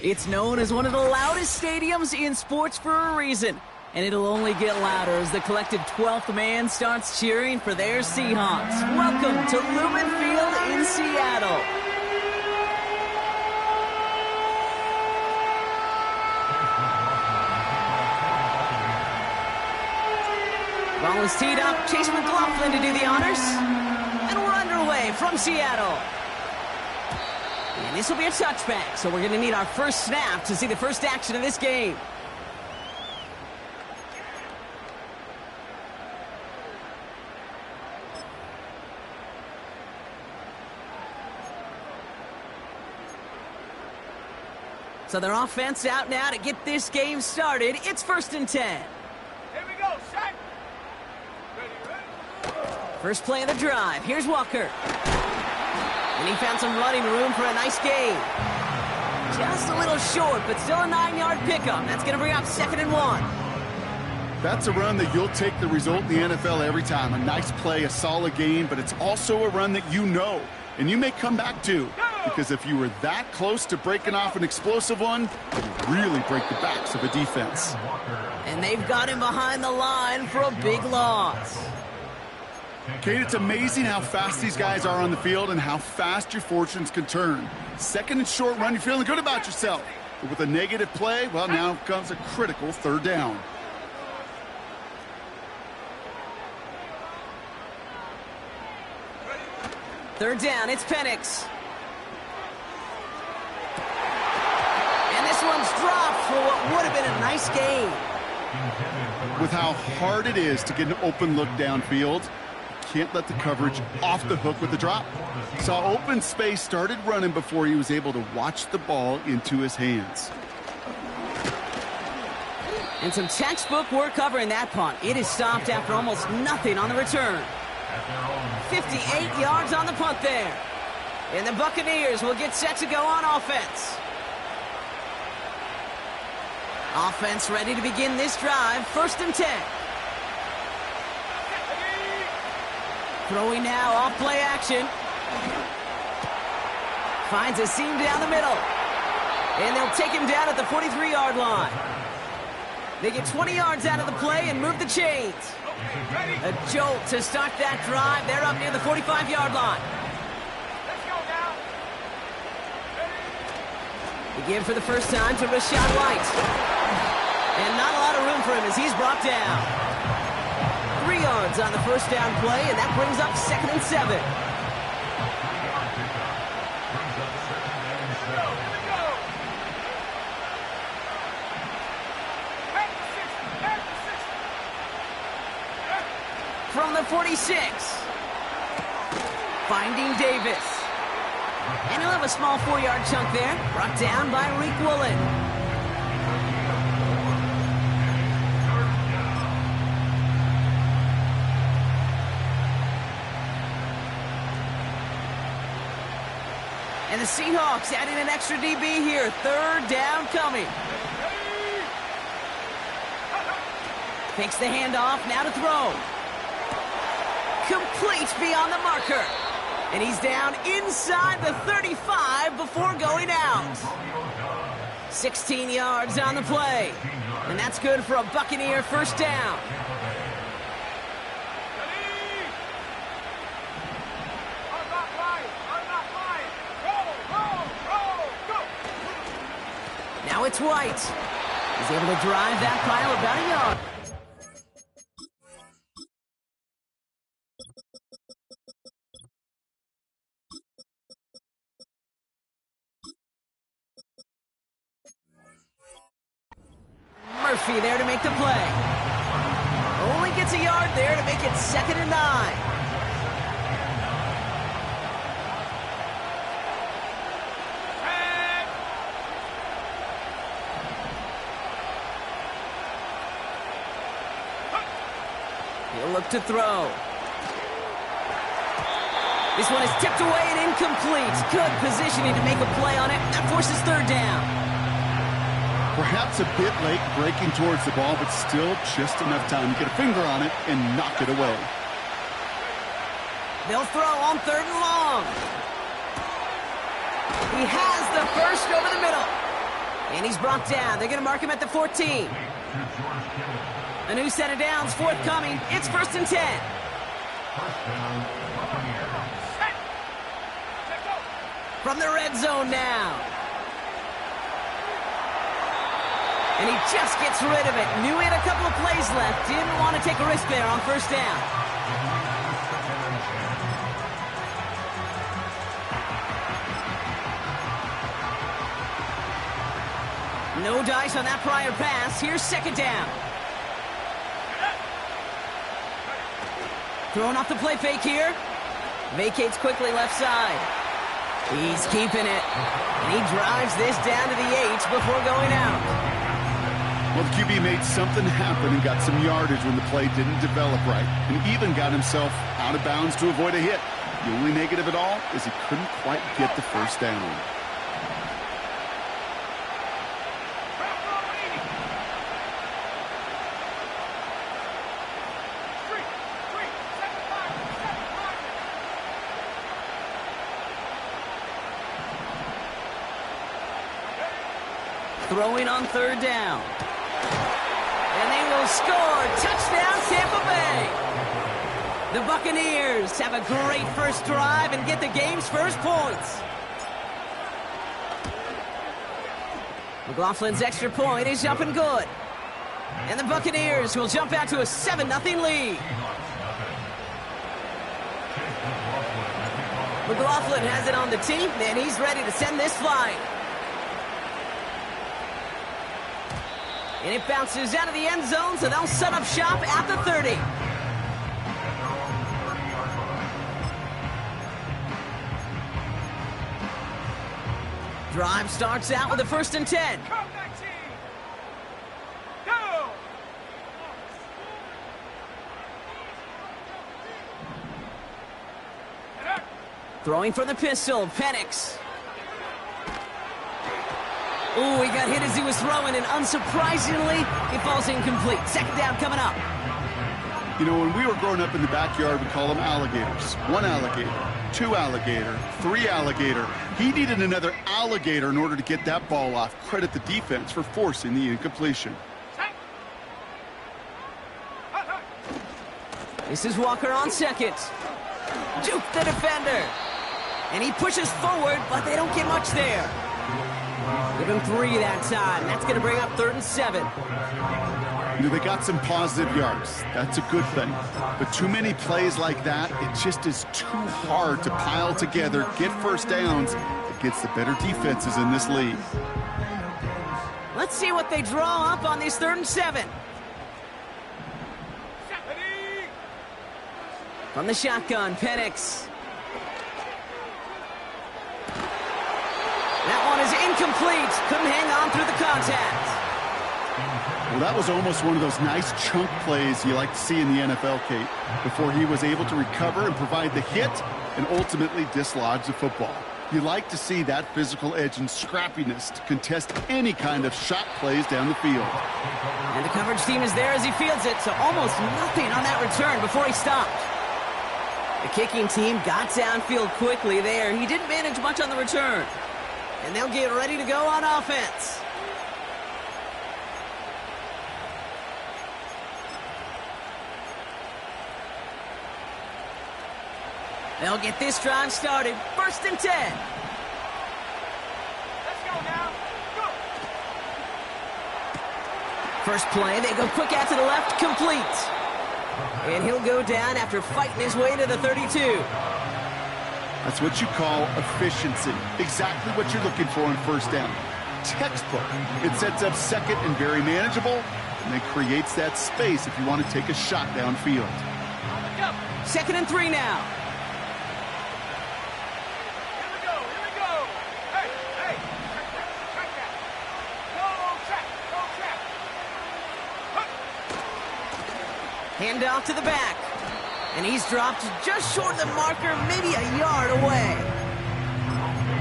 It's known as one of the loudest stadiums in sports for a reason, and it'll only get louder as the collective 12th man starts cheering for their Seahawks. Welcome to Lumen Field in Seattle. Ball is teed up. Chase McLaughlin to do the honors. And we're underway from Seattle. And this will be a touchback, so we're going to need our first snap to see the first action of this game. So their offense out now to get this game started. It's 1st and 10. Here we go, set. Ready. First play of the drive. Here's Walker. And he found some running room for a nice gain. Just a little short, but still a 9-yard pickup. That's going to bring up 2nd and 1. That's a run that you'll take the result in the NFL every time. A nice play, a solid gain, but it's also a run that you know, and you may come back to. Because if you were that close to breaking off an explosive one, it'll really break the backs of a defense. And they've got him behind the line for a big loss. Kate, it's amazing how fast these guys are on the field and how fast your fortunes can turn. 2nd and short run, you're feeling good about yourself. But with a negative play, well, now comes a critical 3rd down. Third down, it's Penix. And this one's dropped for what would have been a nice gain. With how hard it is to get an open look downfield, can't let the coverage off the hook with the drop. Saw open space, started running before he was able to watch the ball into his hands. And some textbook work covering that punt. It is stopped after almost nothing on the return. 58 yards on the punt there. And the Buccaneers will get set to go on offense. Offense ready to begin this drive. 1st and 10. Throwing now off play action. Finds a seam down the middle. And they'll take him down at the 43-yard line. They get 20 yards out of the play and move the chains. A jolt to start that drive. They're up near the 45-yard line. Let's go now. Again for the first time to Rachaad White. And not a lot of room for him as he's brought down. 3 yards on the first down play, and that brings up 2nd and 7. From the 46. Finding Davis. And he'll have a small 4-yard chunk there. Brought down by Riq Woolen. And the Seahawks adding an extra DB here. 3rd down coming. Takes the handoff, now to throw. Complete beyond the marker. And he's down inside the 35 before going out. 16 yards on the play. And that's good for a Buccaneer 1st down. Now it's White. He's able to drive that pile about a yard. Murphy there to make the play. Only gets a yard there to make it 2nd and 9. He'll look to throw. This one is tipped away and incomplete. Good positioning to make a play on it. That forces 3rd down. Perhaps a bit late breaking towards the ball, but still just enough time to get a finger on it and knock it away. They'll throw on 3rd and long. He has the first over the middle. And he's brought down. They're going to mark him at the 14. A new set of downs forthcoming. It's 1st and 10. From the red zone now. And he just gets rid of it. Knew he had a couple of plays left. Didn't want to take a risk there on 1st down. No dice on that prior pass. Here's 2nd down. Throwing off the play fake here. Vacates quickly left side. He's keeping it. And he drives this down to the 8 before going out. Well, the QB made something happen and got some yardage when the play didn't develop right. And even got himself out of bounds to avoid a hit. The only negative at all is he couldn't quite get the 1st down. Throwing on 3rd down. And they will score. Touchdown, Tampa Bay. The Buccaneers have a great first drive and get the game's first points. McLaughlin's extra point is up and good. And the Buccaneers will jump out to a 7-0 lead. McLaughlin has it on the tee, and he's ready to send this flying. And it bounces out of the end zone, so they'll set up shop at the 30. Drive starts out with a 1st and 10. Throwing for the pistol, Penix. Ooh, he got hit as he was throwing, and unsurprisingly, he falls incomplete. 2nd down coming up. You know, when we were growing up in the backyard, we call them alligators. 1 alligator, 2 alligator, 3 alligator. He needed another alligator in order to get that ball off. Credit the defense for forcing the incompletion. This is Walker on 2nd. Juke the defender. And he pushes forward, but they don't get much there. Give him 3 that time. That's going to bring up 3rd and 7. You know, they got some positive yards. That's a good thing. But too many plays like that, it just is too hard to pile together, get 1st downs against the better defenses in this league. Let's see what they draw up on this 3rd and 7. From the shotgun, Penix. That one is incomplete. Couldn't hang on through the contact. Well, that was almost one of those nice chunk plays you like to see in the NFL, Kate, before he was able to recover and provide the hit and ultimately dislodge the football. You like to see that physical edge and scrappiness to contest any kind of shot plays down the field. And the coverage team is there as he fields it, so almost nothing on that return before he stopped. The kicking team got downfield quickly there. He didn't manage much on the return. And they'll get ready to go on offense. They'll get this drive started. 1st and 10. Let's go now. Go. First play, they go quick out to the left, complete. And he'll go down after fighting his way to the 32. That's what you call efficiency. Exactly what you're looking for on 1st down. Textbook. It sets up 2nd and very manageable, and it creates that space if you want to take a shot downfield. 2nd and 3 now. Here we go. Hey. Track that. Go track. Hand off to the back. And he's dropped just short of the marker, maybe a yard away.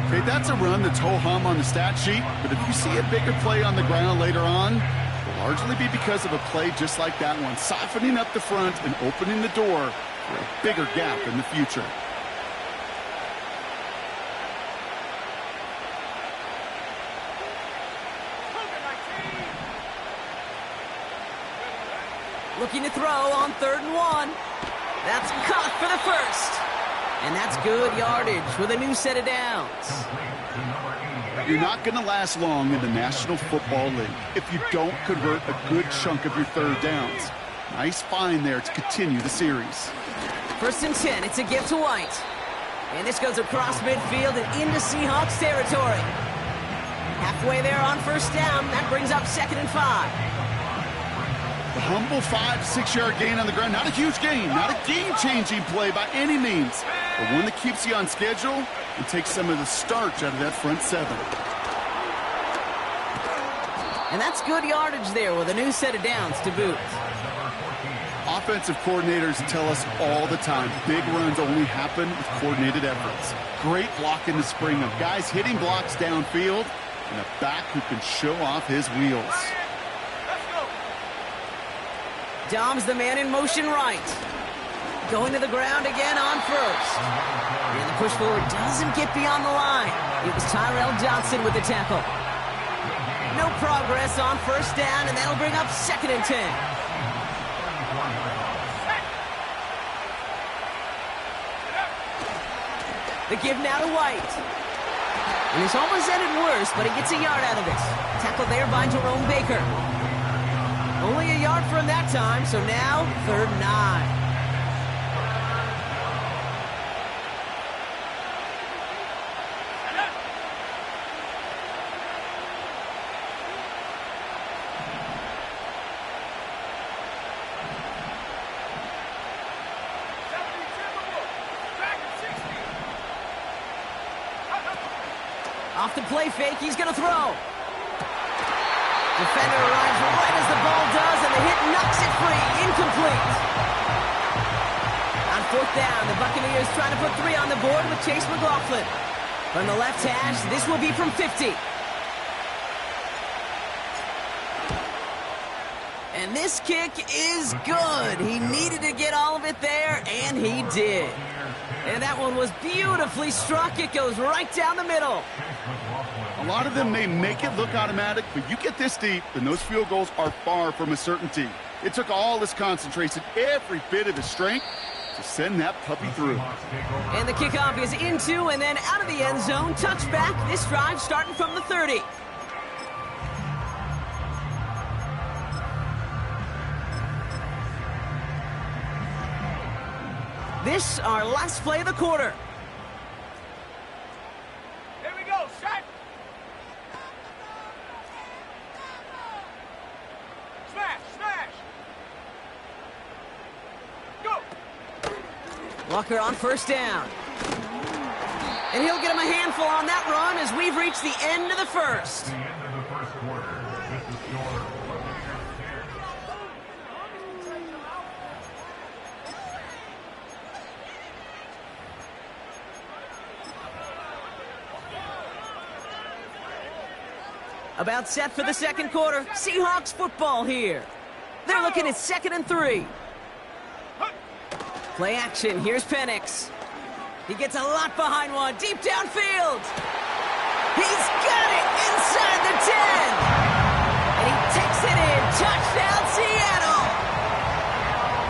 Okay, that's a run that's ho-hum on the stat sheet, but if you see a bigger play on the ground later on, it'll largely be because of a play just like that one, softening up the front and opening the door for a bigger gap in the future. Looking to throw on 3rd and 1. That's caught for the first. And that's good yardage with a new set of downs. You're not going to last long in the National Football League if you don't convert a good chunk of your 3rd downs. Nice find there to continue the series. 1st and 10, it's a give to White. And this goes across midfield and into Seahawks territory. Halfway there on 1st down, that brings up 2nd and 5. A humble 5-6-yard gain on the ground. Not a huge gain, not a game-changing play by any means, but one that keeps you on schedule and takes some of the starch out of that front 7. And that's good yardage there with a new set of downs to boot. Offensive coordinators tell us all the time, big runs only happen with coordinated efforts. Great block in the spring of guys hitting blocks downfield and a back who can show off his wheels. Dom's the man in motion right. Going to the ground again on 1st. And the push forward doesn't get beyond the line. It was Tyrell Johnson with the tackle. No progress on 1st down, and that'll bring up 2nd and 10. The give now to White. And this almost ended worse, but he gets a yard out of this. Tackled there by Jerome Baker. Only a yard from that time, so now 3rd and 9. Off the play fake, he's going to throw. Defender arrives right as the ball does, and the hit knocks it free. Incomplete. On 4th down, the Buccaneers trying to put 3 on the board with Chase McLaughlin. From the left hash, this will be from 50. And this kick is good. He needed to get all of it there, and he did. And that one was beautifully struck. It goes right down the middle. A lot of them may make it look automatic, but you get this deep, and those field goals are far from a certainty. It took all his concentration, every bit of his strength, to send that puppy through. And the kickoff is into and then out of the end zone. Touchback. This drive starting from the 30. This, our last play of the quarter. Here we go, set. Smash, smash. Go. Walker on 1st down. And he'll get him a handful on that run as we've reached the end of the first. The end of the first quarter. This is your About set for the second quarter. Seahawks football here. They're looking at 2nd and 3. Play action. Here's Penix. He gets a lot behind one. Deep downfield. He's got it inside the 10. And he takes it in. Touchdown, Seattle.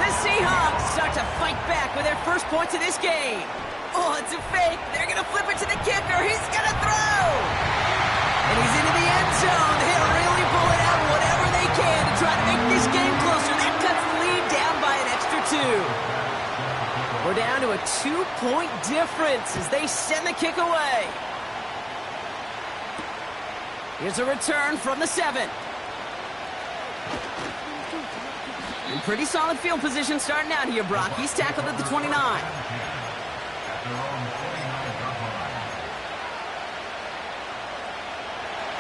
The Seahawks start to fight back with their first points of this game. Oh, it's a fake. They're going to flip it to the kicker. He's going to throw. And he's into the end zone. They're really pulling out whatever they can to try to make this game closer. That cuts the lead down by an extra 2. We're down to a 2-point difference as they send the kick away. Here's a return from the 7. In pretty solid field position starting out here, Brock. He's tackled at the 29.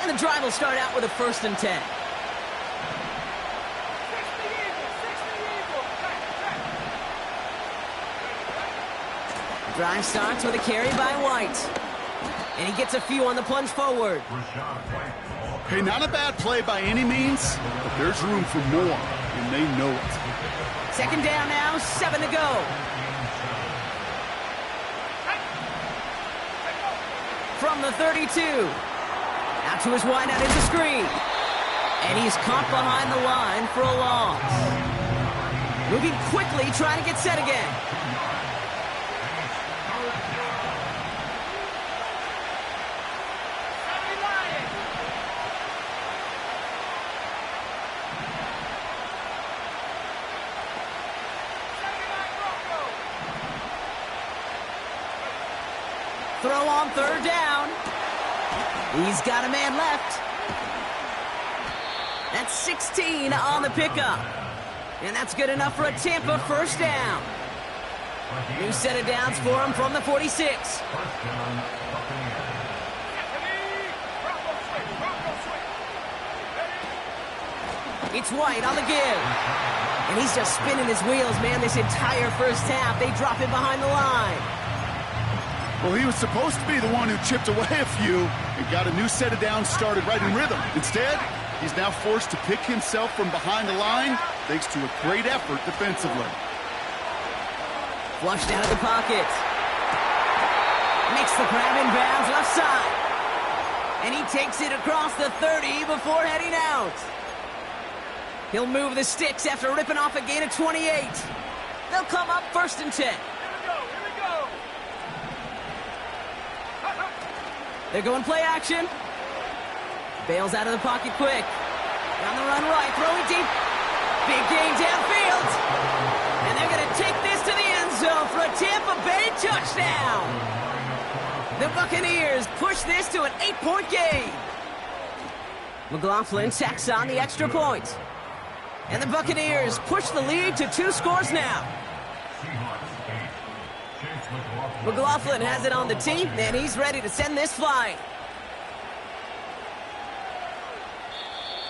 And the drive will start out with a 1st and 10. The drive starts with a carry by White. And he gets a few on the plunge forward. Hey, not a bad play by any means, but there's room for more, and they know it. 2nd down now, 7 to go. From the 32. Out to his wideout into screen. And he's caught behind the line for a loss. Moving quickly, trying to get set again. Throw on third down. He's got a man left. That's 16 on the pickup. And that's good enough for a Tampa first down. New set of downs for him from the 46. It's White on the give. And he's just spinning his wheels, man, this entire first half. They drop him behind the line. Well, he was supposed to be the one who chipped away a few and got a new set of downs started right in rhythm. Instead, he's now forced to pick himself from behind the line thanks to a great effort defensively. Flushed out of the pocket. Makes the grab in bounds left side. And he takes it across the 30 before heading out. He'll move the sticks after ripping off a gain of 28. They'll come up 1st and 10. They're going play action. Bails out of the pocket quick. On the run right, throwing deep. Big gain downfield. And they're going to take this to the end zone for a Tampa Bay touchdown. The Buccaneers push this to an 8-point game. McLaughlin tacks on the extra point. And the Buccaneers push the lead to 2 scores now. McLaughlin has it on the tee, and he's ready to send this flying.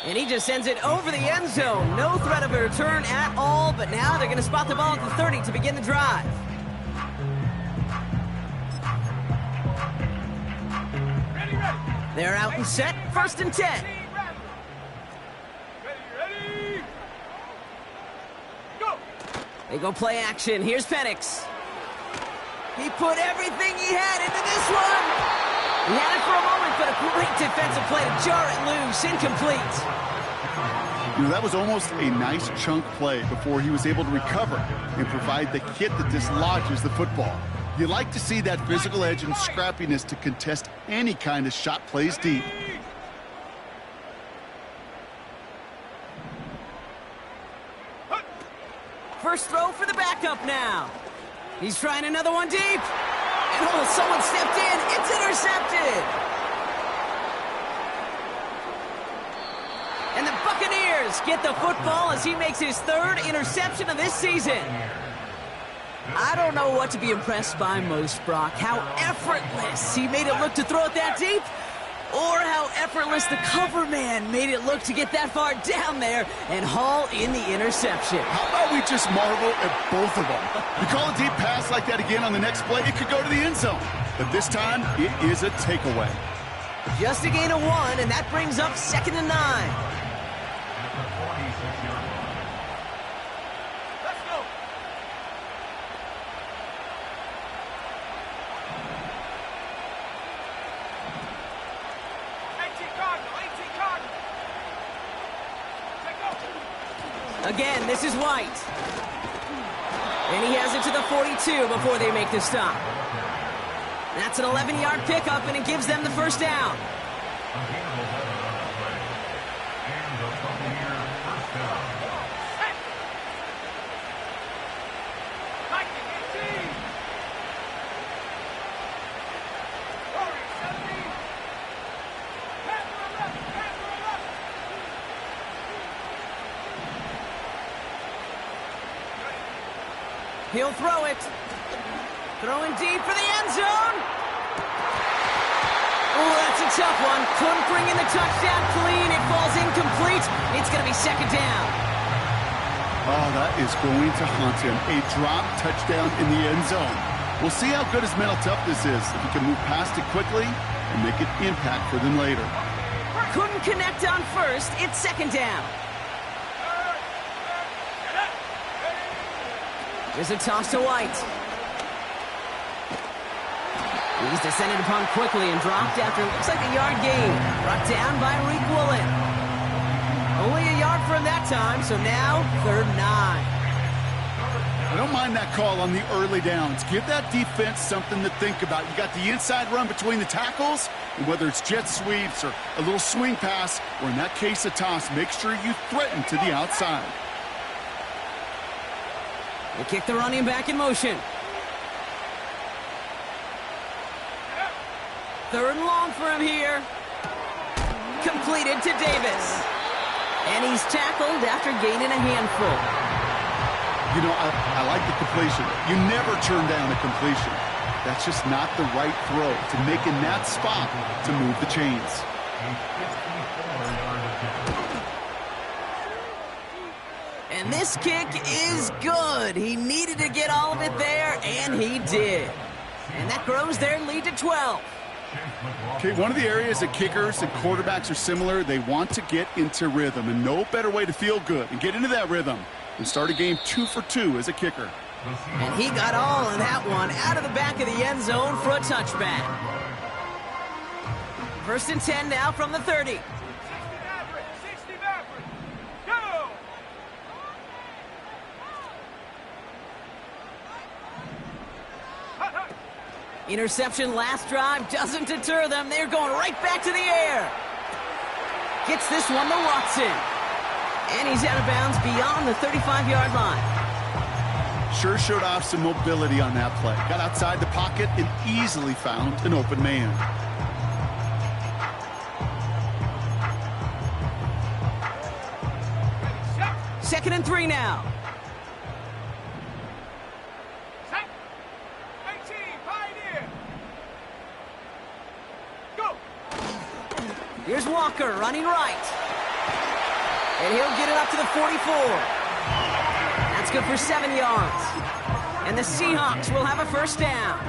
And he just sends it over the end zone. No threat of a return at all, but now they're going to spot the ball at the 30 to begin the drive. They're out and set, 1st and 10. They go play action. Here's Penix. He put everything he had into this one. He had it for a moment, but a great defensive play to jar it loose. Incomplete. You know, that was almost a nice chunk play before he was able to recover and provide the hit that dislodges the football. You like to see that physical edge and scrappiness to contest any kind of shot plays deep. First throw for the backup now. He's trying another one deep. And oh, someone stepped in. It's intercepted. And the Buccaneers get the football as he makes his 3rd interception of this season. I don't know what to be impressed by most, Brock. How effortless he made it look to throw it that deep, or how effortless the cover man made it look to get that far down there and haul in the interception. How about we just marvel at both of them? You call a deep pass like that again on the next play, it could go to the end zone. But this time, it is a takeaway. Just a gain of 1, and that brings up 2nd and 9. Again, this is White. And he has it to the 42 before they make the stop. That's an 11-yard pickup, and it gives them the first down. He'll throw it. Throwing deep for the end zone. Oh, that's a tough one. Couldn't bring in the touchdown clean. It falls incomplete. It's going to be 2nd down. Oh, that is going to haunt him. A drop touchdown in the end zone. We'll see how good his mental toughness is if he can move past it quickly and make an impact for them later. Couldn't connect on first. It's 2nd down. Here's a toss to White. He's descended upon quickly and dropped after it looks like a yard gain. Brought down by Reek Woolen. Only a yard for him that time, so now 3rd and 9. I don't mind that call on the early downs. Give that defense something to think about. You got the inside run between the tackles, and whether it's jet sweeps or a little swing pass, or in that case a toss, make sure you threaten to the outside. They kick the running back in motion. 3rd and long for him here. Completed to Davis. And he's tackled after gaining a handful. You know, I like the completion. You never turn down a completion. That's just not the right throw to make in that spot to move the chains. And this kick is good. He needed to get all of it there, and he did. And that grows their lead to 12. Okay, one of the areas that kickers and quarterbacks are similar, they want to get into rhythm, and no better way to feel good and get into that rhythm and start a game 2 for 2 as a kicker. And he got all of that one out of the back of the end zone for a touchback. 1st and 10 now from the 30. 60 Maverick. Go! Interception last drive doesn't deter them. They're going right back to the air. Gets this one to Watson. And he's out of bounds beyond the 35-yard line. Sure showed off some mobility on that play. Got outside the pocket and easily found an open man. Second and 3 now. Set. 18, Pioneer. Go! Here's Walker running right. And he'll get it up to the 44. That's good for 7 yards. And the Seahawks will have a 1st down.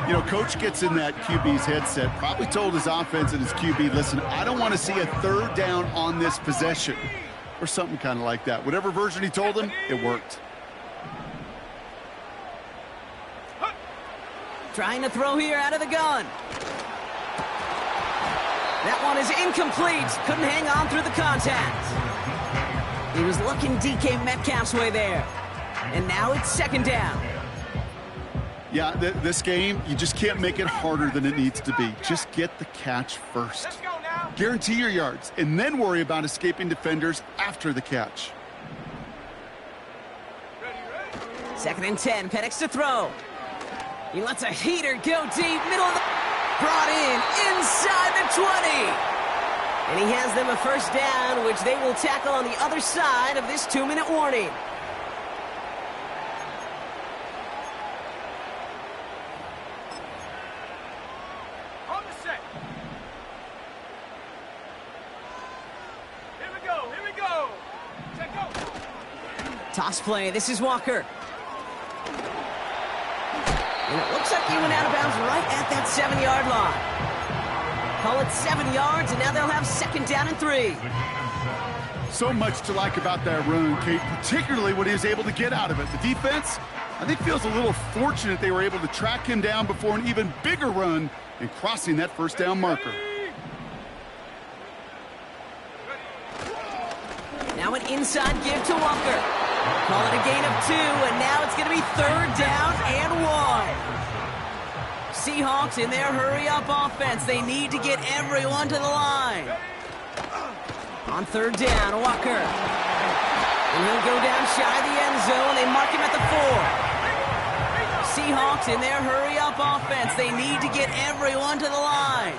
You know, coach gets in that QB's headset, probably told his offense and his QB, listen, I don't want to see a 3rd down on this possession. Or something kind of like that. Whatever version he told him, it worked. Trying to throw here out of the gun. That one is incomplete. Couldn't hang on through the contact. He was looking DK Metcalf's way there. And now it's 2nd down. Yeah, this game, you just can't make it harder than it needs to be. Just get the catch first. Let's go now. Guarantee your yards, and then worry about escaping defenders after the catch. Ready. 2nd and 10. Penix to throw. He lets a heater go deep. Middle of the... Brought in inside the 20. And he has them a 1st down, which they will tackle on the other side of this 2-minute warning. On the set. Here we go. Set, go. Toss play. This is Walker. And it looks like he went out of bounds right at that 7-yard line. Call it 7 yards, and now they'll have 2nd down and 3. So much to like about that run, Kate, particularly what he was able to get out of it. The defense, I think, feels a little fortunate they were able to track him down before an even bigger run and crossing that 1st down marker. Now an inside give to Walker. Call it a gain of 2, and now it's going to be 3rd down and 1. Seahawks in their hurry-up offense. They need to get everyone to the line. On 3rd down, Walker. And he'll go down shy of the end zone. They mark him at the 4. Seahawks in their hurry-up offense. They need to get everyone to the line.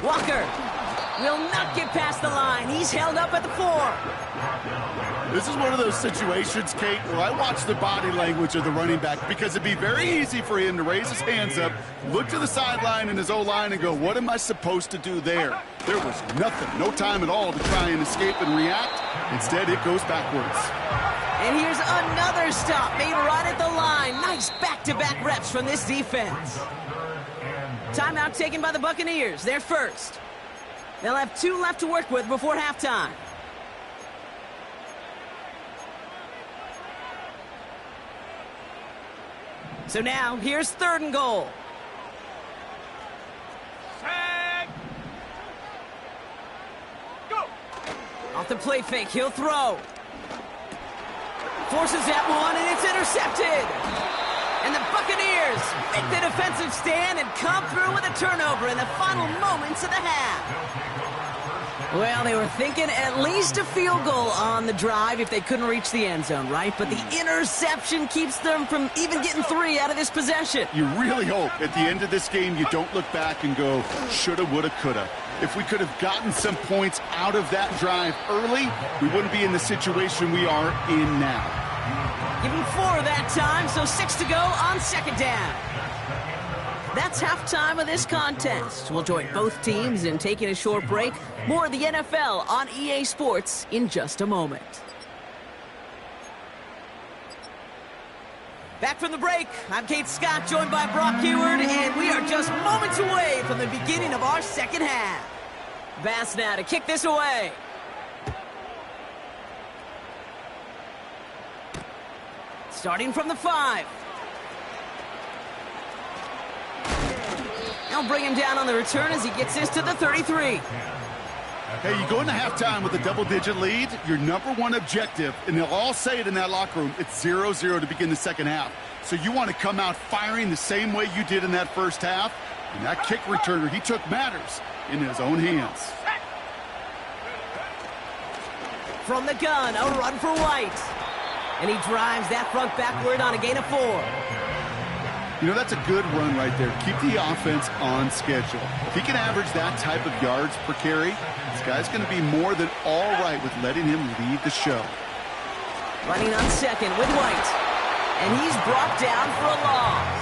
Walker will not get past the line. He's held up at the 4. This is one of those situations, Kate, where I watch the body language of the running back because it'd be very easy for him to raise his hands up, look to the sideline in his O-line and go, what am I supposed to do there? There was nothing, no time at all to try and escape and react. Instead, it goes backwards. And here's another stop made right at the line. Nice back-to-back reps from this defense. Timeout taken by the Buccaneers. They're first. They'll have 2 left to work with before halftime. So now, here's 3rd and goal. Set. Go. Off the play fake, he'll throw. Forces that one, and it's intercepted. And the Buccaneers make the defensive stand and come through with a turnover in the final moments of the half. Well, they were thinking at least a field goal on the drive if they couldn't reach the end zone, right? But the interception keeps them from even getting 3 out of this possession. You really hope at the end of this game you don't look back and go, shoulda, woulda, coulda. If we could have gotten some points out of that drive early, we wouldn't be in the situation we are in now. Give him 4 that time, so 6 to go on second down. That's halftime of this contest. We'll join both teams in taking a short break. More of the NFL on EA Sports in just a moment. Back from the break, I'm Kate Scott, joined by Brock Huard, and we are just moments away from the beginning of our second half. Bass now to kick this away. Starting from the 5. They'll bring him down on the return as he gets this to the 33. Hey, you go into halftime with a double-digit lead, your number one objective, and they'll all say it in that locker room, it's 0-0 to begin the second half. So you want to come out firing the same way you did in that first half, and that kick returner, he took matters in his own hands. From the gun, a run for White. And he drives that front backward on a gain of 4. You know, that's a good run right there. Keep the offense on schedule. If he can average that type of yards per carry, this guy's going to be more than all right with letting him lead the show. Running on second with White. And he's brought down for a loss.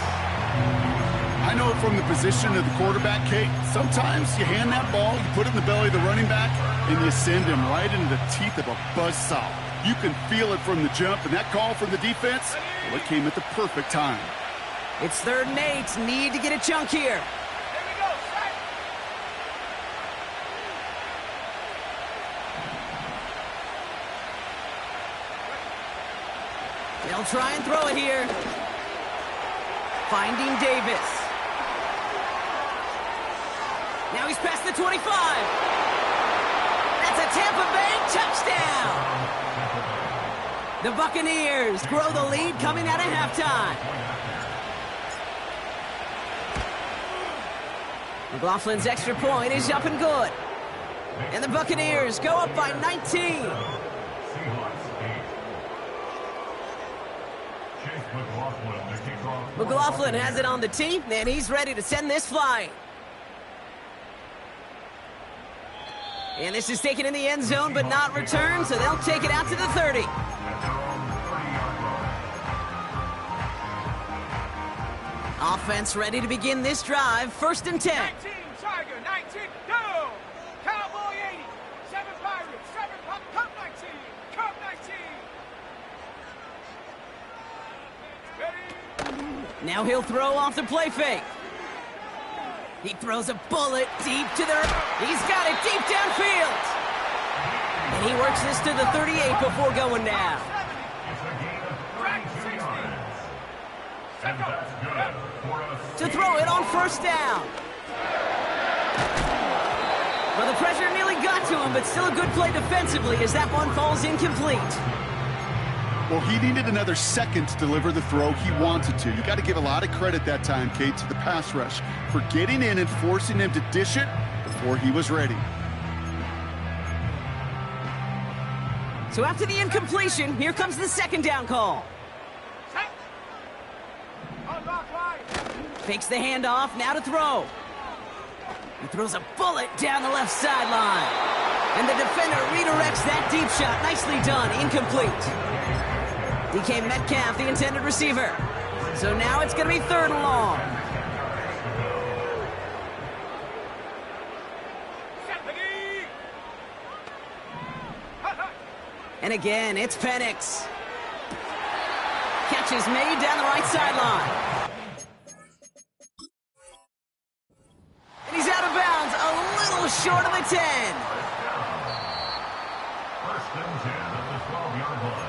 I know from the position of the quarterback, Kate, sometimes you hand that ball, you put it in the belly of the running back, and you send him right into the teeth of a buzzsaw. You can feel it from the jump, and that call from the defense, well, it came at the perfect time. It's 3rd and 8. Need to get a chunk here. They'll try and throw it here. Finding Davis. Now he's past the 25. That's a Tampa Bay touchdown. The Buccaneers grow the lead coming out of halftime. McLaughlin's extra point is up and good. And the Buccaneers go up by 19. McLaughlin has it on the tee, and he's ready to send this flying. And this is taken in the end zone, but not returned, so they'll take it out to the 30. Offense ready to begin this drive. 1st and 10. 19, Tiger, 19, go! Cowboy 80, 7 Pirates, 7 Pop, Cup 19, Cup 19. Ready? Now he'll throw off the play fake. He throws a bullet deep to the... He's got it deep downfield. And he works this to the 38 before going down. To throw it on 1st down. Well, the pressure nearly got to him, but still a good play defensively as that one falls incomplete. Well, he needed another second to deliver the throw he wanted to. You got to give a lot of credit that time, Kate, to the pass rush for getting in and forcing him to dish it before he was ready. So after the incompletion, here comes the 2nd down call. Fakes the handoff, now to throw. He throws a bullet down the left sideline. And the defender redirects that deep shot. Nicely done, incomplete. DK Metcalf, the intended receiver. So now it's going to be 3rd and long. And again, it's Penix. Catch is made down the right sideline. And he's out of bounds, a little short of the 10. 1st and 10 at the 12-yard line.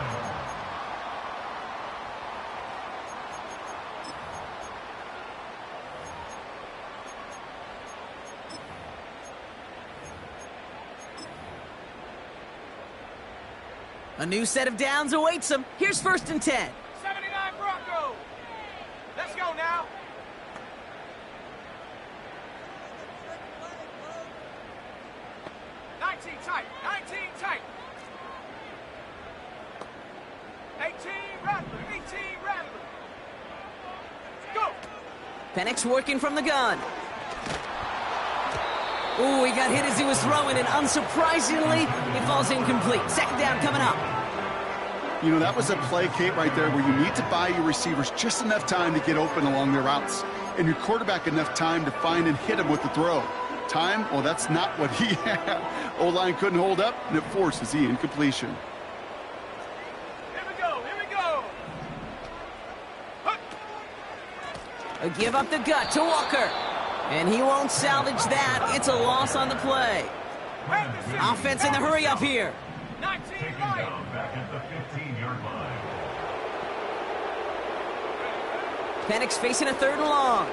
A new set of downs awaits them. Here's 1st and 10. 79 Broncos. Let's go now. Tight. 19 tight. 18 Rattler. 18 Rattler. Go. Penix working from the gun. Ooh, he got hit as he was throwing, and unsurprisingly, he falls incomplete. 2nd down coming up. You know, that was a play, Kate, right there where you need to buy your receivers just enough time to get open along their routes, and your quarterback enough time to find and hit him with the throw. Time? Well, that's not what he had. O-line couldn't hold up, and it forces the incompletion. Here we go. Here we go. A give up the gut to Walker. And he won't salvage that. It's a loss on the play. Offense in the hurry up here. 19 right. Back at the 15-yard line. Penix facing a 3rd and long.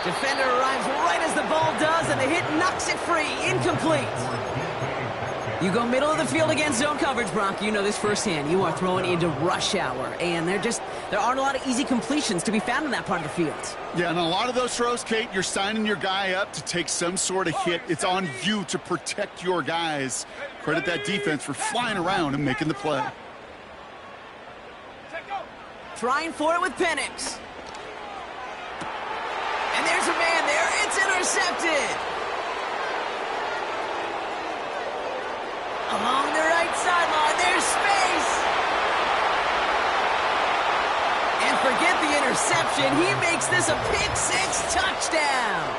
Defender arrives right as the ball does, and the hit knocks it free. Incomplete. You go middle of the field against zone coverage, Brock. You know this firsthand. You are throwing into rush hour, and there aren't a lot of easy completions to be found in that part of the field. Yeah, and a lot of those throws, Kate, you're signing your guy up to take some sort of hit. It's on you to protect your guys. Credit that defense for flying around and making the play. Trying for it with Penix. And there's a man there. It's intercepted. Along the right sideline, there's space. And forget the interception. He makes this a pick-6 touchdown.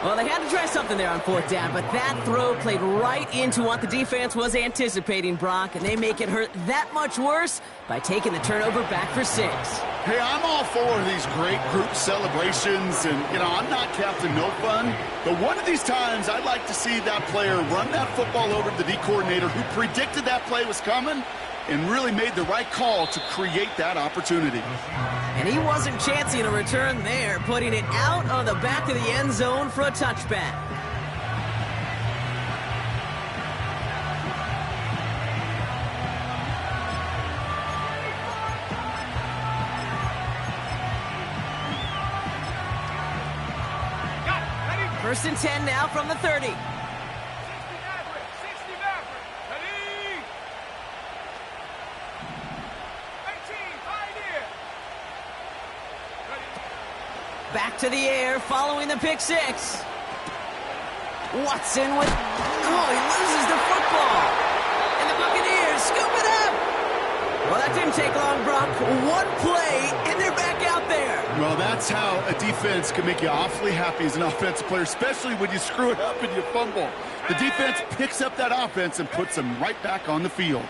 Well, they had to try something there on 4th down, but that throw played right into what the defense was anticipating, Brock, and they make it hurt that much worse by taking the turnover back for 6. Hey, I'm all for these great group celebrations, and, you know, I'm not Captain No Fun, but one of these times I'd like to see that player run that football over to the D coordinator who predicted that play was coming and really made the right call to create that opportunity. And he wasn't chancing a return there, putting it out on the back of the end zone for a touchback. First and 10 now from the 30. 60 Maverick. 60 Maverick. Ready. 18. Pioneer. Ready. Back to the air, following the pick 6. Watson with... Oh, he loses the football. And the Buccaneers scoop it up. Well, that didn't take long, Brock. One play, and they're back out there. Well, that's how a defense can make you awfully happy as an offensive player, especially when you screw it up and you fumble. The defense picks up that offense and puts them right back on the field.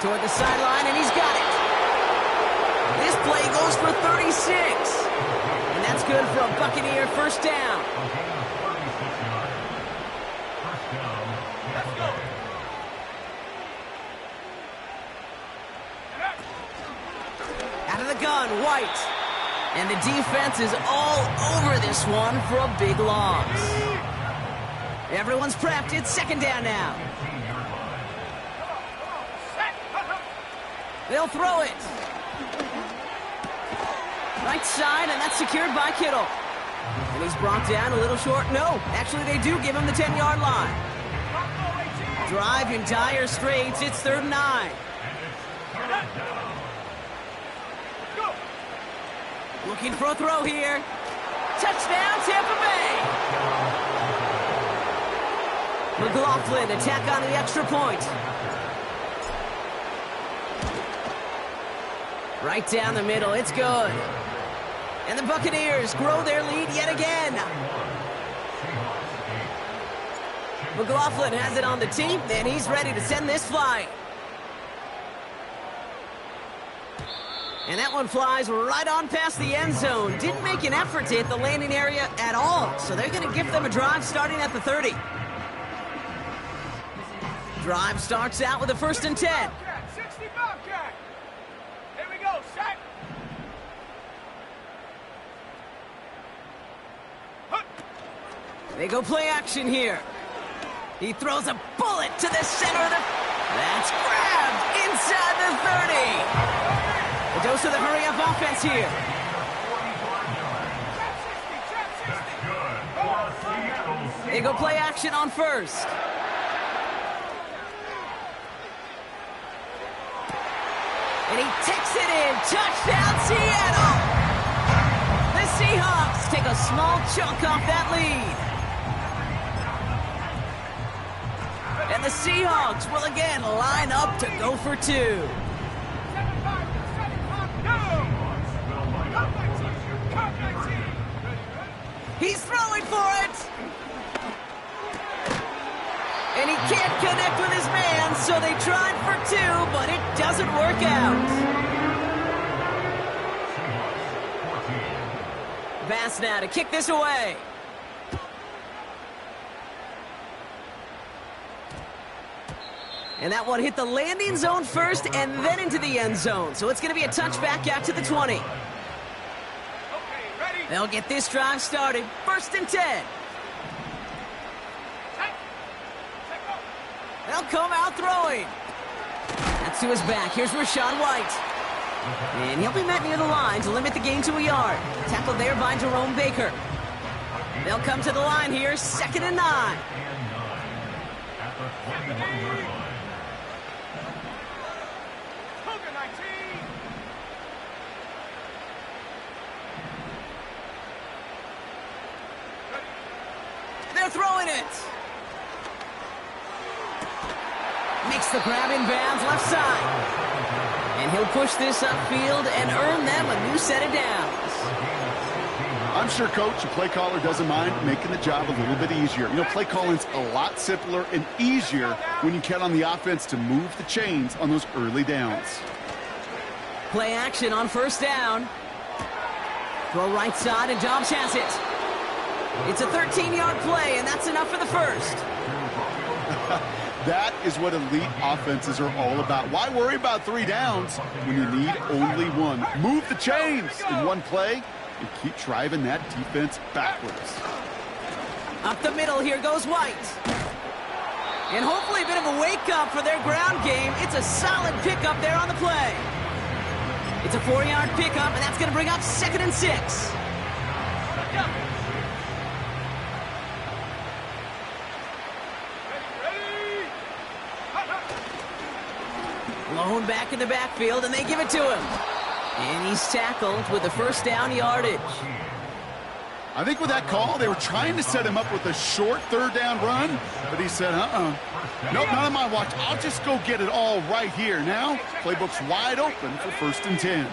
Toward the sideline, and he's got it. This play goes for 36. And that's good for a Buccaneer 1st down. Let's go. Out of the gun, White. And the defense is all over this one for a big loss. Everyone's prepped. It's 2nd down now. They'll throw it. Right side, and that's secured by Kittle. And he's brought down a little short. No, actually they do give him the 10-yard line. Drive in dire straits. It's 3rd and 9. Looking for a throw here. Touchdown, Tampa Bay. McLaughlin attack on the extra point. Right down the middle. It's good. And the Buccaneers grow their lead yet again. McLaughlin has it on the team, and he's ready to send this flying. And that one flies right on past the end zone. Didn't make an effort to hit the landing area at all. So they're going to give them a drive starting at the 30. Drive starts out with a 1st and 10. 60 Bobcat. Here we go. Set. They go play action here. He throws a bullet to the center of the... That's grabbed inside the 30. A dose of the hurry-up offense here. They go play action on first. And he takes it in. Touchdown, Seattle! The Seahawks take a small chunk off that lead. And the Seahawks will again line up to go for two. He's throwing for it! And he can't connect with his man, so they tried for two, but it doesn't work out. Pass now to kick this away. And that one hit the landing zone first and then into the end zone. So it's going to be a touchback out to the 20. They'll get this drive started. 1st and 10. They'll come out throwing. That's to his back. Here's Rachaad White. And he'll be met near the line to limit the gain to a yard. Tackled there by Jerome Baker. They'll come to the line here. 2nd and 9. They're throwing it. Makes the grab in bounds left side. And he'll push this upfield and earn them a new set of downs. I'm sure, Coach, the play caller doesn't mind making the job a little bit easier. You know, play calling's a lot simpler and easier when you count on the offense to move the chains on those early downs. Play action on 1st down. Throw right side, and Dobbs has it. It's a 13-yard play, and that's enough for the first. That is what elite offenses are all about. Why worry about 3 downs when you need only one? Move the chains in one play and keep driving that defense backwards. Up the middle, here goes White. And hopefully a bit of a wake-up for their ground game. It's a solid pickup there on the play. It's a 4-yard pickup, and that's going to bring up 2nd and 6. Blown back in the backfield, and they give it to him. And he's tackled with the 1st down yardage. I think with that call, they were trying to set him up with a short 3rd down run, but he said, nope, not on my watch. I'll just go get it all right here. Now, playbook's wide open for 1st and 10.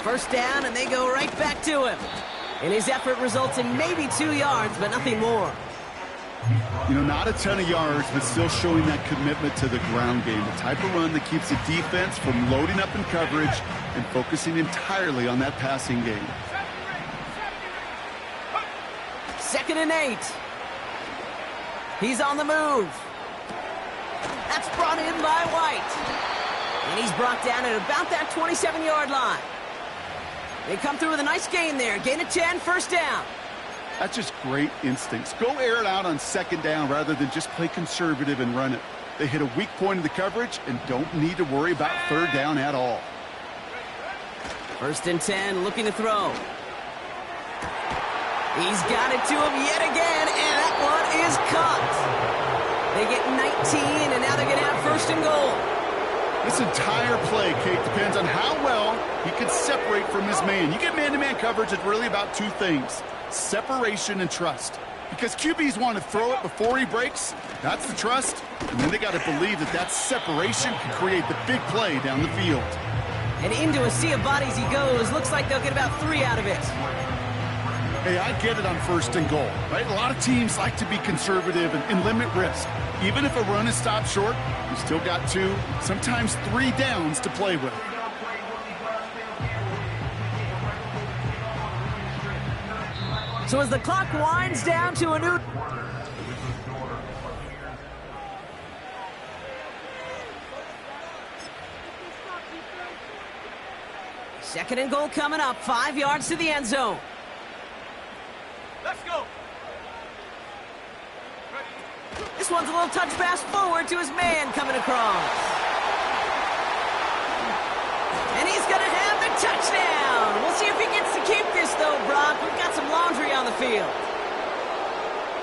First down, and they go right back to him. And his effort results in maybe 2 yards, but nothing more. You know, not a ton of yards, but still showing that commitment to the ground game. The type of run that keeps the defense from loading up in coverage and focusing entirely on that passing game. 2nd and 8. He's on the move. That's brought in by White. And he's brought down at about that 27-yard line. They come through with a nice gain there. Gain of 10, 1st down. That's just great instincts. Go air it out on 2nd down rather than just play conservative and run it. They hit a weak point in the coverage and don't need to worry about 3rd down at all. 1st and 10, looking to throw. He's got it to him yet again, and that one is caught. They get 19, and now they're going to have 1st and goal. This entire play, Kate, depends on how well he can separate from his man. You get man-to-man coverage, it's really about 2 things. Separation and trust. Because QBs want to throw it before he breaks. That's the trust. And then they got to believe that that separation can create the big play down the field. And into a sea of bodies he goes. Looks like they'll get about 3 out of it. Hey, I get it on 1st and goal, right? A lot of teams like to be conservative and limit risk. Even if a run is stopped short, you still got 2, sometimes 3 downs to play with. So as the clock winds down to a new... Second and goal coming up, 5 yards to the end zone. Let's go. This one's a little touch pass forward to his man coming across. And he's going to have the touchdown. We'll see if he gets to keep this, though, Brock. We've got some laundry on the field.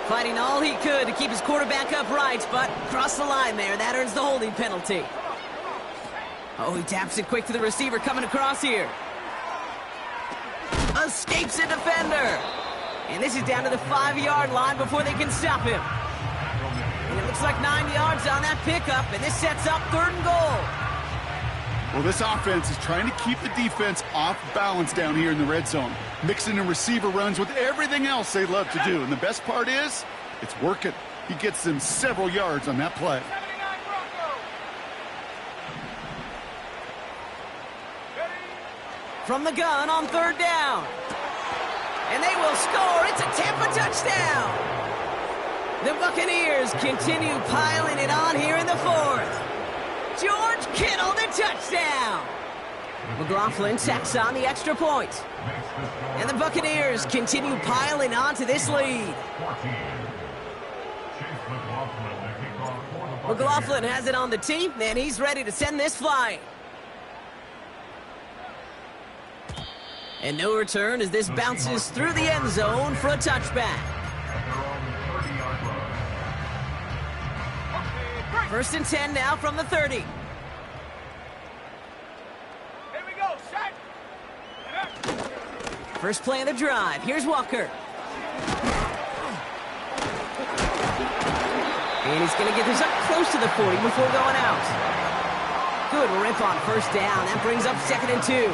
Fighting all he could to keep his quarterback upright, but crossed the line there. That earns the holding penalty. Oh, he taps it quick to the receiver coming across here. Escapes a defender. And this is down to the 5-yard line before they can stop him. And it looks like 9 yards on that pickup, and this sets up 3rd and goal. Well, this offense is trying to keep the defense off balance down here in the red zone, mixing in receiver runs with everything else they love to do. And the best part is, it's working. He gets them several yards on that play. 79 Broncos. From the gun on 3rd down. And they will score. It's a Tampa touchdown. The Buccaneers continue piling it on here in the 4th. George Kittle, the touchdown. McLaughlin tacks on the extra point. And the Buccaneers continue piling on to this lead. McLaughlin has it on the tee, and he's ready to send this flying. And no return as this bounces through the end zone for a touchback. 1st and 10 now from the 30. Here we go, set. First play of the drive. Here's Walker. And he's going to get this up close to the 40 before going out. Good rip on 1st down. That brings up 2nd and 2.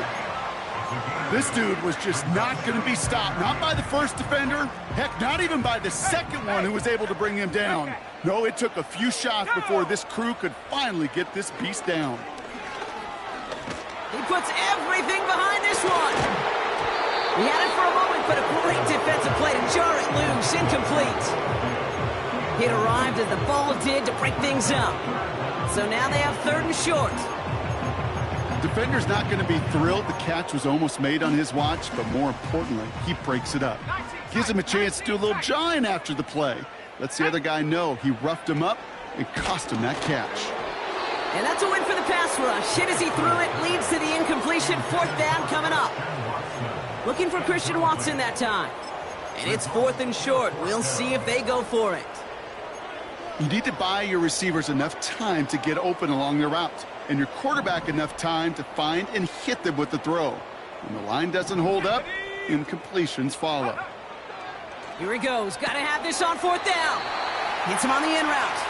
This dude was just not going to be stopped. Not by the first defender. Heck, not even by the second one who was able to bring him down. No, it took a few shots before this crew could finally get this beast down. He puts everything behind this one. He had it for a moment, but a great defensive play to jar it loose. Incomplete. It arrived as the ball did to break things up. So now they have 3rd and short. Defender's not going to be thrilled the catch was almost made on his watch, but more importantly, he breaks it up. Gives him a chance to do a little jawing after the play. Lets the other guy know he roughed him up and cost him that catch. And that's a win for the pass rush. Hit as he threw it, leads to the incompletion. 4th down coming up. Looking for Christian Watson that time. And it's 4th and short. We'll see if they go for it. You need to buy your receivers enough time to get open along their route, and your quarterback enough time to find and hit them with the throw. When the line doesn't hold up, incompletions follow. Here he goes. Got to have this on 4th down. Hits him on the in route.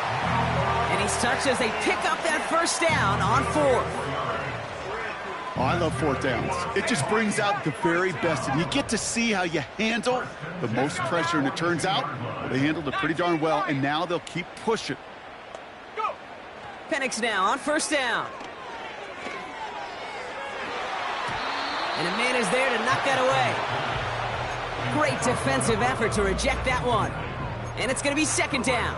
And he's touched as they pick up that 1st down on 4th. Oh, I love 4th downs. It just brings out the very best, and you get to see how you handle the most pressure, and it turns out they handled it pretty darn well, and now they'll keep pushing. Penix now on 1st down. And a man is there to knock that away. Great defensive effort to reject that one. And it's going to be 2nd down.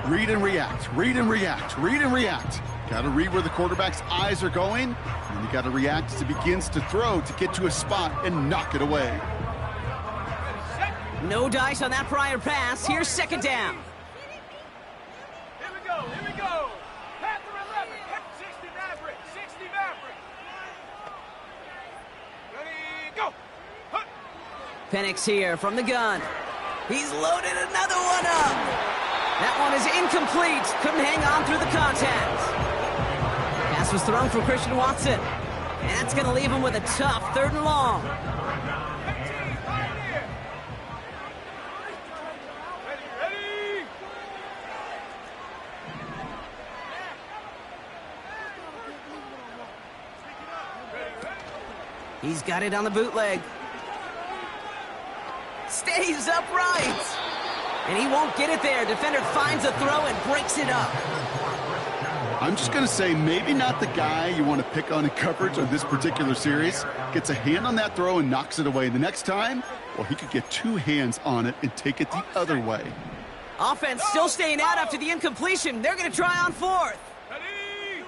Read and react, read and react, read and react. Got to read where the quarterback's eyes are going, and you got to react as he begins to throw to get to a spot and knock it away. No dice on that prior pass. Here's 2nd down. Here we go, here we go. Panther 11, 60 Maverick, 60 Maverick. Ready, go. Hup. Penix here from the gun. He's loaded another one up. That one is incomplete. Couldn't hang on through the contact. Pass was thrown for Christian Watson. And that's going to leave him with a tough 3rd and long. Ready. He's got it on the bootleg. Stays upright. And he won't get it there. Defender finds a throw and breaks it up. I'm just going to say maybe not the guy you want to pick on in coverage on this particular series. Gets a hand on that throw and knocks it away. The next time, well, he could get 2 hands on it and take it the other way. Offense still staying out after the incompletion. They're going to try on 4th. Ready.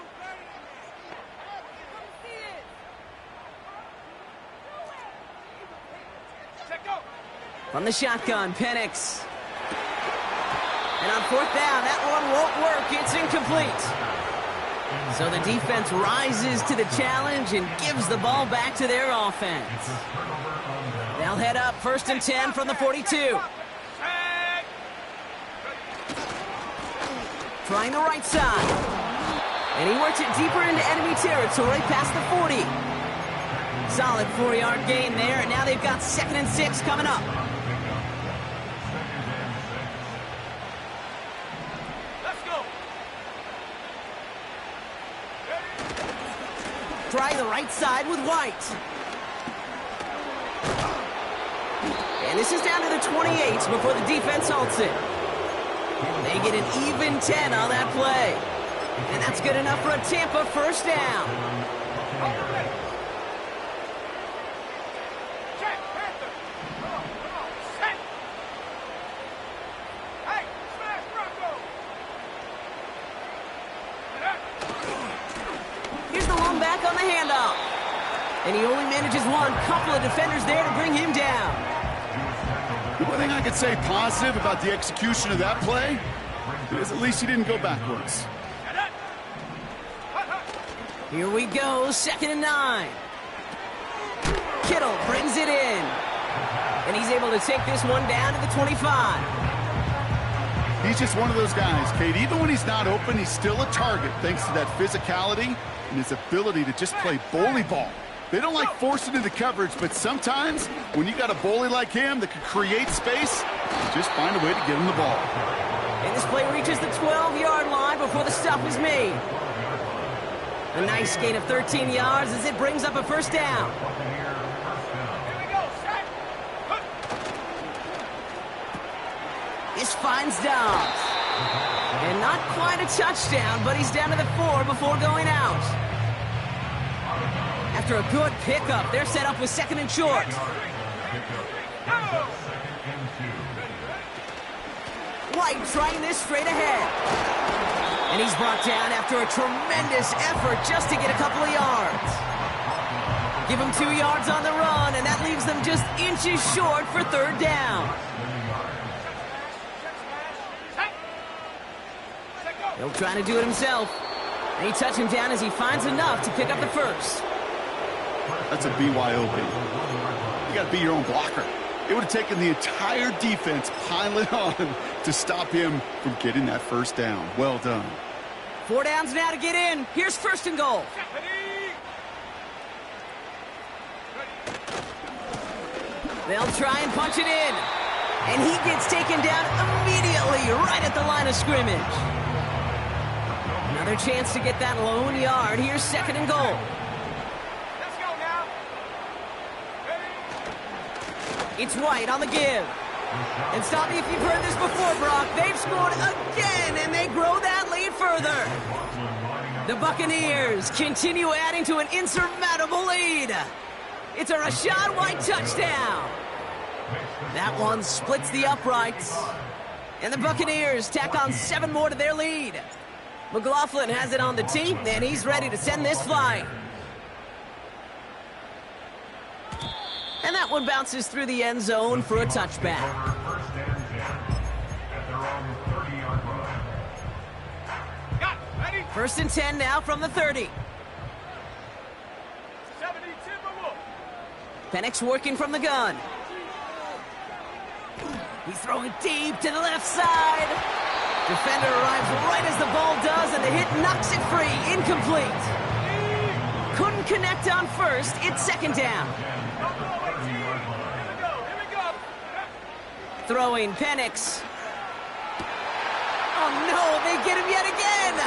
From the shotgun, Penix. And on fourth down, that one won't work. It's incomplete. So the defense rises to the challenge and gives the ball back to their offense. They'll head up 1st and 10 from the 42. Trying the right side. And he works it deeper into enemy territory past the 40. Solid 4-yard gain there, and now they've got 2nd and 6 coming up. Try the right side with White. And this is down to the 28 before the defense halts it. They get an even 10 on that play. And that's good enough for a Tampa 1st down. On the handoff. And he only manages one. Couple of defenders there to bring him down. The one thing I could say positive about the execution of that play is at least he didn't go backwards. Here we go, 2nd and 9. Kittle brings it in. And he's able to take this one down to the 25. He's just one of those guys, Kate. Even when he's not open, he's still a target thanks to that physicality and his ability to just play bully ball. They don't like forcing into coverage, but sometimes when you got a bully like him that can create space, just find a way to get him the ball. And this play reaches the 12-yard line before the stop is made. A nice gain of 13 yards as it brings up a 1st down. This finds Dobbs. And not quite a touchdown, but he's down to the 4 before going out. After a good pickup, they're set up with 2nd and short. White trying this straight ahead. And he's brought down after a tremendous effort just to get a couple of yards. Give him 2 yards on the run, and that leaves them just inches short for 3rd down. He'll try to do it himself. And he touches him down as he finds enough to pick up the 1st. That's a BYOB. You got to be your own blocker. It would have taken the entire defense piling on to stop him from getting that 1st down. Well done. 4 downs now to get in. Here's 1st and goal. They'll try and punch it in. And he gets taken down immediately right at the line of scrimmage. Another chance to get that lone yard. Here's 2nd and goal. Let's go now. It's White on the give. And stop me if you've heard this before, Brock. They've scored again, and they grow that lead further. The Buccaneers continue adding to an insurmountable lead. It's a Rachaad White touchdown. That one splits the uprights. And the Buccaneers tack on 7 more to their lead. McLaughlin has it on the tee, and he's ready to send this flying. And that one bounces through the end zone for a touchback. 1st and 10 now from the 30. Penix working from the gun. He's throwing deep to the left side. Defender arrives right as the ball does, and the hit knocks it free. Incomplete. Couldn't connect on 1st. It's 2nd down. Throwing Penix. Oh no, they get him yet again.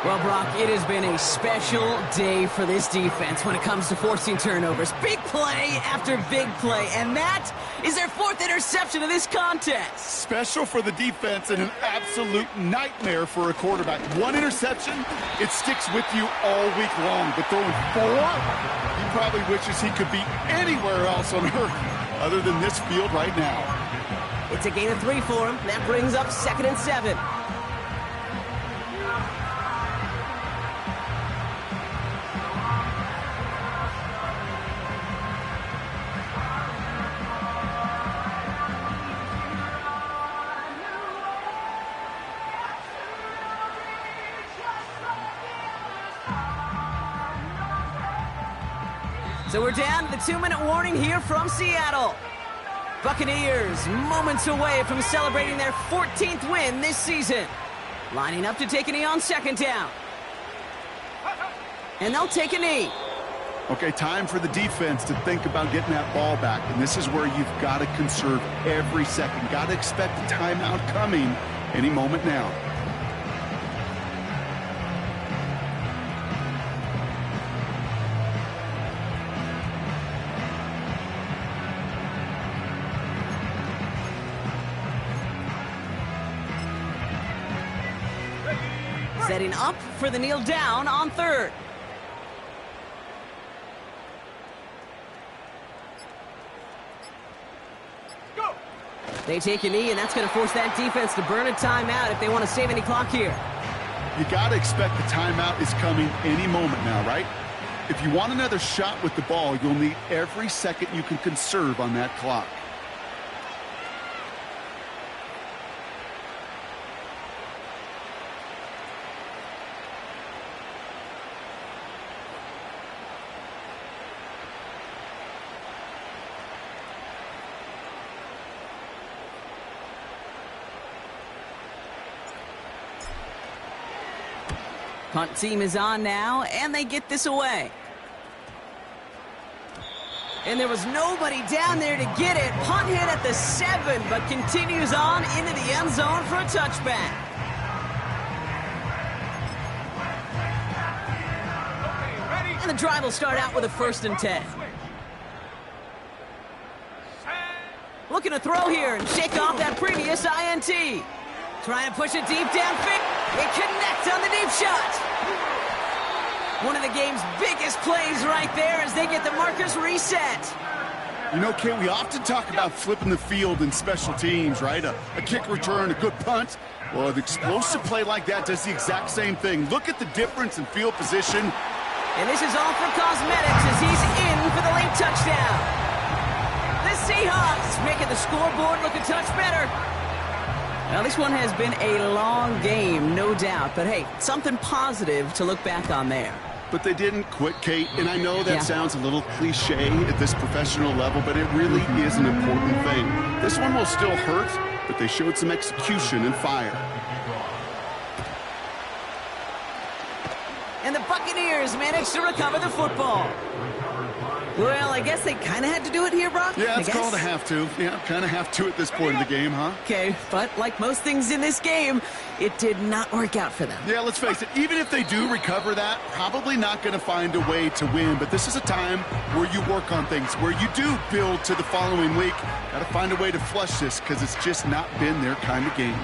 Well, Brock, it has been a special day for this defense when it comes to forcing turnovers. Big play after big play, and that is their 4th interception of this contest. Special for the defense and an absolute nightmare for a quarterback. 1 interception, it sticks with you all week long. But throwing 4, he probably wishes he could be anywhere else on earth other than this field right now. It's a gain of 3 for him. That brings up 2nd and 7. So we're down to the 2-minute warning here from Seattle. Buccaneers moments away from celebrating their 14th win this season. Lining up to take a knee on second down. And they'll take a knee. Okay, time for the defense to think about getting that ball back. And this is where you've got to conserve every second. Got to expect a timeout coming any moment now. Setting up for the kneel down on third. Go! They take a knee, and that's going to force that defense to burn a timeout if they want to save any clock here. You got to expect the timeout is coming any moment now, right? If you want another shot with the ball, you'll need every second you can conserve on that clock. Punt team is on now, and they get this away. And there was nobody down there to get it. Punt hit at the 7, but continues on into the end zone for a touchback. And the drive will start out with a 1st and 10. Looking to throw here and shake off that previous INT. Trying to push it deep downfield. They connect on the deep shot. One of the game's biggest plays right there as they get the markers reset. You know, Kate, we often talk about flipping the field in special teams, right? A kick return, a good punt. Well, an explosive play like that does the exact same thing. Look at the difference in field position. And this is all for cosmetics as he's in for the late touchdown. The Seahawks making the scoreboard look a touch better. Now, this one has been a long game, no doubt. But, hey, something positive to look back on there. But they didn't quit, Kate. And I know that sounds a little cliche at this professional level, but it really is an important thing. This one will still hurt, but they showed some execution and fire. And the Buccaneers managed to recover the football. Well, I guess they kind of had to do it here, Brock. Yeah, it's called a have to. Yeah, kind of have to at this point in the game, huh? Okay, but like most things in this game, it did not work out for them. Yeah, let's face it, even if they do recover that, probably not going to find a way to win. But this is a time where you work on things, where you do build to the following week. Got to find a way to flush this because it's just not been their kind of game.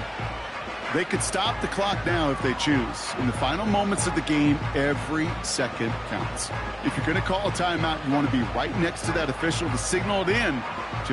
They could stop the clock now if they choose. In the final moments of the game, every second counts. If you're going to call a timeout, you want to be right next to that official to signal it in. Just